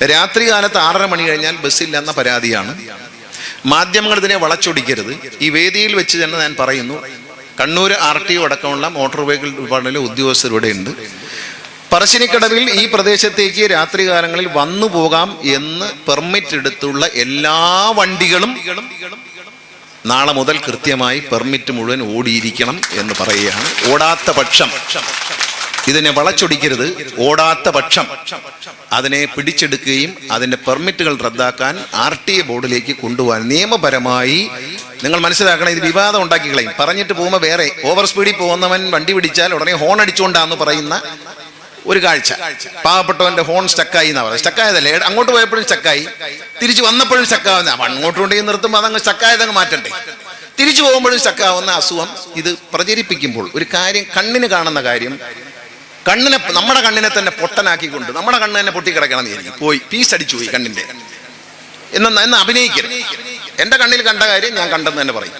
രാത്രി കാലത്ത് 6:30 മണി കഴിഞ്ഞാൽ ബസ്സില്ലെന്ന പരാതിയാണ്. മാധ്യമങ്ങൾ ഇതിനെ വളച്ചൊടിക്കരുത്. ഈ വേദിയിൽ വെച്ച് തന്നെ ഞാൻ പറയുന്നു, കണ്ണൂർ RTO അടക്കമുള്ള മോട്ടോർ വെഹിക്കിൾ ഡിപ്പാർട്ട്മെന്റിലെ ഉദ്യോഗസ്ഥരുടെ ഉണ്ട്. പറശ്ശിനിക്കടവിൽ ഈ പ്രദേശത്തേക്ക് രാത്രി കാലങ്ങളിൽ വന്നു പോകാം എന്ന് പെർമിറ്റ് എടുത്തുള്ള എല്ലാ വണ്ടികളും നാളെ മുതൽ കൃത്യമായി പെർമിറ്റ് മുഴുവൻ ഓടിയിരിക്കണം എന്ന് പറയുകയാണ്. ഓടാത്ത പക്ഷം ഇതിനെ വളച്ചൊടിക്കരുത്. ഓടാത്ത പക്ഷം അതിനെ പിടിച്ചെടുക്കുകയും അതിന്റെ പെർമിറ്റുകൾ റദ്ദാക്കാൻ RTA ബോർഡിലേക്ക് കൊണ്ടുപോകാൻ നിയമപരമായി നിങ്ങൾ മനസ്സിലാക്കണം. ഇത് വിവാദം ഉണ്ടാക്കി കളയും. പറഞ്ഞിട്ട് പോകുമ്പോൾ വേറെ ഓവർ സ്പീഡിൽ പോകുന്നവൻ വണ്ടി പിടിച്ചാൽ ഉടനെ ഹോൺ അടിച്ചുകൊണ്ടാന്ന് പറയുന്ന ഒരു കാഴ്ച. പാവപ്പെട്ടവന്റെ ഹോൺ സ്റ്റക്കായി എന്നാ പറയുന്നത്. സ്റ്റക്കായതല്ലേ, അങ്ങോട്ട് പോയപ്പോഴും സ്റ്റക്കായി, തിരിച്ചു വന്നപ്പോഴും സ്റ്റക്കാവുന്ന. അങ്ങോട്ട് കൊണ്ടുപോയി നിർത്തുമ്പോൾ അതങ്ങ് സ്റ്റക്കായതങ്ങ് മാറ്റണ്ടേ. തിരിച്ചു പോകുമ്പോഴും സ്റ്റക്കാവുന്ന അസുഖം ഇത് പ്രചരിപ്പിക്കുമ്പോൾ ഒരു കാര്യം, കണ്ണിന് കാണുന്ന കാര്യം നമ്മുടെ കണ്ണിനെ തന്നെ പൊട്ടനാക്കിക്കൊണ്ട് നമ്മുടെ കണ്ണ് തന്നെ പൊട്ടിക്കിടക്കണം എന്ന് പോയി പീസ് അടിച്ചു പോയി കണ്ണിന്റെ എന്ന് അഭിനയിക്കരുത്. എന്റെ കണ്ണിൽ കണ്ട കാര്യം ഞാൻ കണ്ടെന്ന് തന്നെ പറയും.